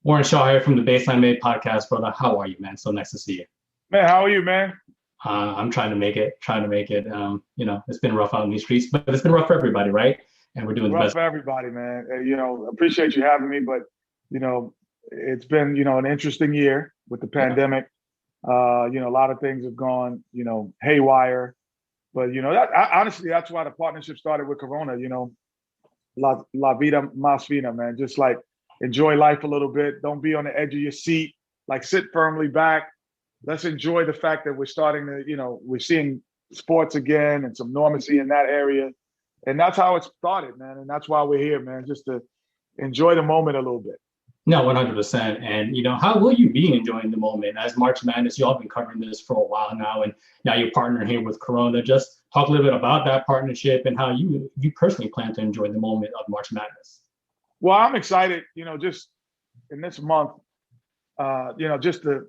Warren Shaw here from the Baseline Made podcast, brother. How are you, man? So nice to see you. Man, how are you, man? I'm trying to make it, trying to make it. It's been rough out in these streets, but it's been rough for everybody, right? And we're doing the Rough best. for everybody, man. Appreciate you having me, but you know, it's been an interesting year with the Yeah, pandemic. A lot of things have gone haywire, but honestly, that's why the partnership started with Corona. La vida más fina, man. Just like enjoy life a little bit. Don't be on the edge of your seat. Like sit firmly back. Let's enjoy the fact that we're starting to, we're seeing sports again and some normalcy in that area. And that's how it started, man. And that's why we're here, man, just to enjoy the moment a little bit. no, 100%. And how will you be enjoying the moment as March Madness? You all been covering this for a while now, and now you're partnering here with Corona. Just talk a little bit about that partnership and how you personally plan to enjoy the moment of March Madness. Well, I'm excited, just in this month, just to,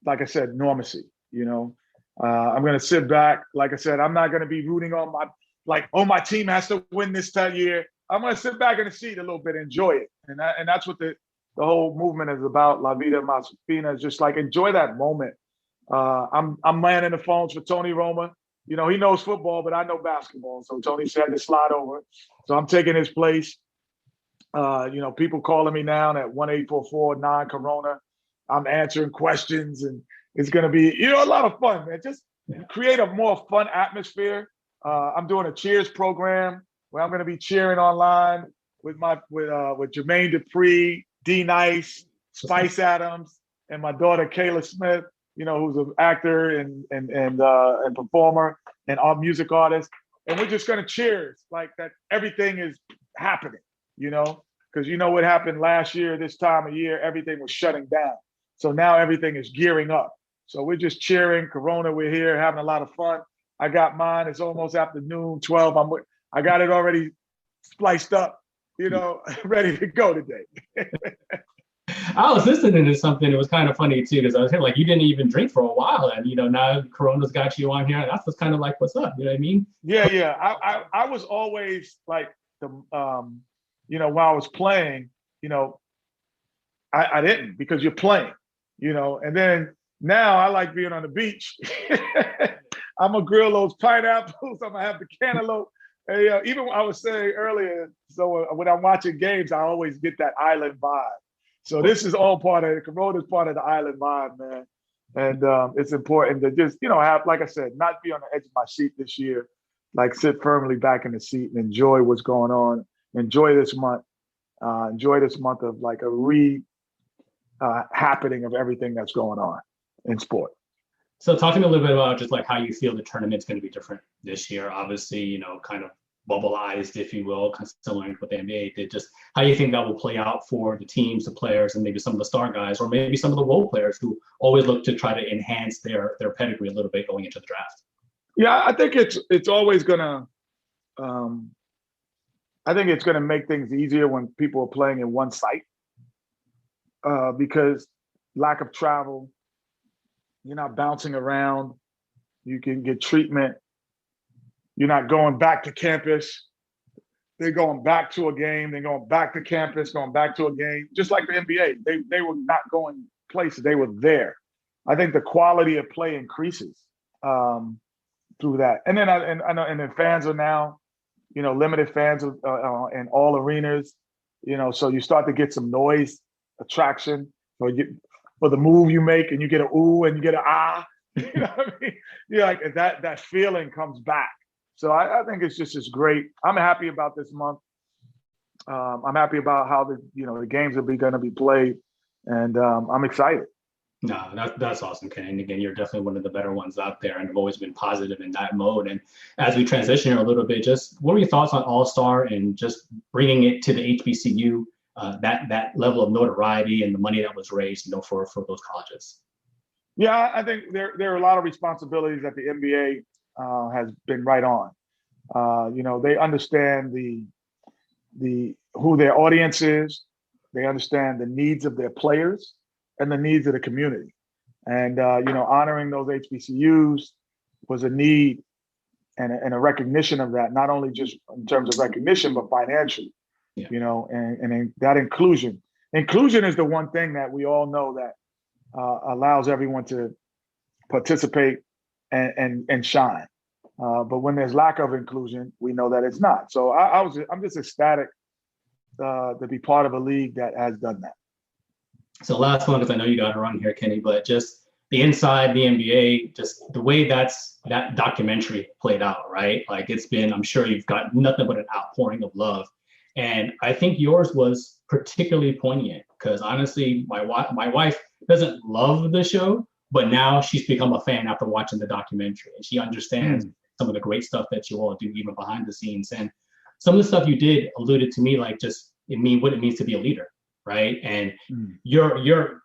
like I said, normacy, I'm going to sit back. Like I said, I'm not going to be rooting on my team has to win this year. I'm going to sit back in the seat a little bit, and enjoy it. And that's what the whole movement is about. La vida más fina is just like enjoy that moment. I'm manning the phones for Tony Roma. He knows football, but I know basketball. So Tony said to slide over. So I'm taking his place. People calling me now at 1-844-9-Corona. I'm answering questions, and it's going to be, a lot of fun, man. Just create a more fun atmosphere. I'm doing a cheers program where I'm going to be cheering online with Jermaine Dupri, D Nice, Spice Adams, and my daughter Kayla Smith. Who's an actor and performer and our music artist. And we're just going to cheers like that. Everything is happening, because what happened last year, this time of year, everything was shutting down. So now everything is gearing up. So we're just cheering. Corona, we're here having a lot of fun. I got mine. It's almost afternoon, 12. I got it already spliced up, ready to go today. I was listening to something. It was kind of funny too, because I was hearing like you didn't even drink for a while, and now Corona's got you on here. That's what's kind of like, what's up? You know what I mean? Yeah. I was always like while I was playing, I didn't, because you're playing, and then now I like being on the beach. I'm gonna grill those pineapples. I'm gonna have the cantaloupe. And, even I was saying earlier, so when I'm watching games, I always get that island vibe. So this is all part of it. Corona's part of the island vibe, man. And it's important to just, have, like I said, not be on the edge of my seat this year. Like sit firmly back in the seat and enjoy what's going on. Enjoy this month. Enjoy this month of like a happening of everything that's going on in sport. So talking a little bit about just like how you feel the tournament's going to be different this year, obviously, kind of bubbleized, if you will, kind of similar to what the NBA did. Just how you think that will play out for the teams, the players, and maybe some of the star guys, or maybe some of the role players who always look to try to enhance their pedigree a little bit going into the draft. Yeah, I think it's always gonna. I think it's gonna make things easier when people are playing in one site, because lack of travel, you're not bouncing around, you can get treatment. You're not going back to campus. They're going back to a game. They're going back to campus, going back to a game. Just like the NBA, they were not going places. They were there. I think the quality of play increases through that. And then I know, and then fans are now, limited fans in all arenas. So you start to get some noise attraction for the move you make, and you get an ooh and you get an ah. You know what I mean? You're like that feeling comes back. So I think it's just great. I'm happy about this month. I'm happy about how the games are going to be played, and I'm excited. No, that's awesome, Ken. And again, you're definitely one of the better ones out there, and have always been positive in that mode. And as we transition here a little bit, just what are your thoughts on All-Star and just bringing it to the HBCU, that level of notoriety and the money that was raised, for those colleges? Yeah, I think there are a lot of responsibilities that the NBA has been right on. They understand who their audience is. They understand the needs of their players and the needs of the community. And honoring those HBCUs was a need and a recognition of that, not only just in terms of recognition, but financially. Yeah. And that inclusion. inclusion is the one thing that we all know that allows everyone to participate and shine. But when there's lack of inclusion, we know that it's not. So I'm just ecstatic to be part of a league that has done that. So last one, because I know you got to run here, Kenny, but just the inside the NBA, just the way that documentary played out, right? Like it's been, I'm sure you've got nothing but an outpouring of love. And I think yours was particularly poignant because honestly, my wife doesn't love the show, but now she's become a fan after watching the documentary. And she understands some of the great stuff that you all do, even behind the scenes. And some of the stuff you did alluded to me, like just what it means to be a leader, right? And your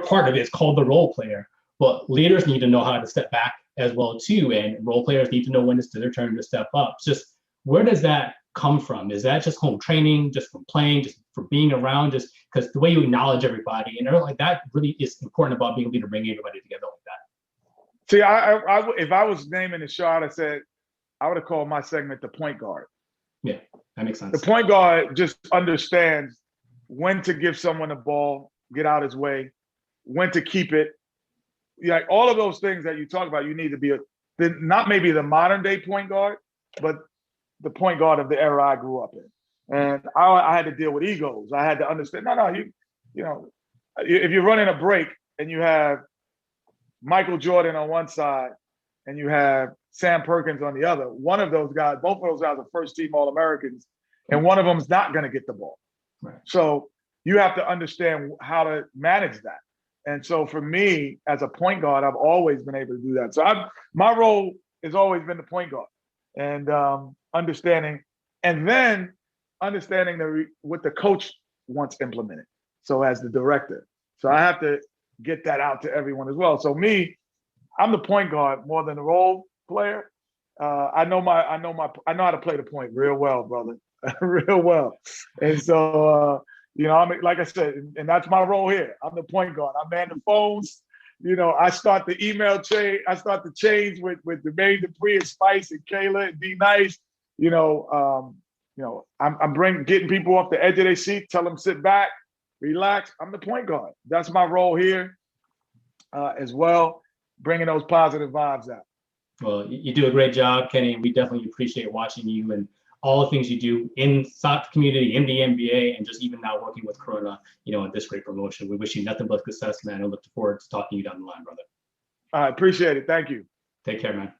part of it is called the role player, but leaders need to know how to step back as well too, and role players need to know when it's their turn to step up. Just where does that come from? Is that just home training, just from playing, just from being around, just because the way you acknowledge everybody and like that really is important about being a leader, bringing everybody together like that? See, I if I was naming the show, I'd have said I would have called my segment the point guard. Yeah, that makes sense. The point guard just understands when to give someone the ball, get out his way, when to keep it. Like all of those things that you talk about, you need to be not maybe the modern day point guard, but the point guard of the era I grew up in. And I had to deal with egos. I had to understand, you know, if you're running a break and you have Michael Jordan on one side and you have Sam Perkins on the other, one of those guys, both of those guys are first team All-Americans, and one of them is not going to get the ball. Right. So you have to understand how to manage that. And so for me, as a point guard, I've always been able to do that. So my role has always been the point guard, and understanding, and then understanding what the coach wants implemented. So as the director, so I have to get that out to everyone as well. So I'm the point guard more than the role player. I know how to play the point real well, brother, real well. And so, like I said, and that's my role here. I'm the point guard. I man the phones. I start the email chain. I start the chains with Jermaine Dupri and Spice and Kayla and D Nice. I'm getting people off the edge of their seat, tell them sit back, relax. I'm the point guard. That's my role here as well, bringing those positive vibes out. Well, you do a great job, Kenny, and we definitely appreciate watching you and all the things you do in soccer community, in the NBA, and just even now working with Corona, at this great promotion. We wish you nothing but success, man. I look forward to talking to you down the line, brother. I appreciate it. Thank you. Take care, man.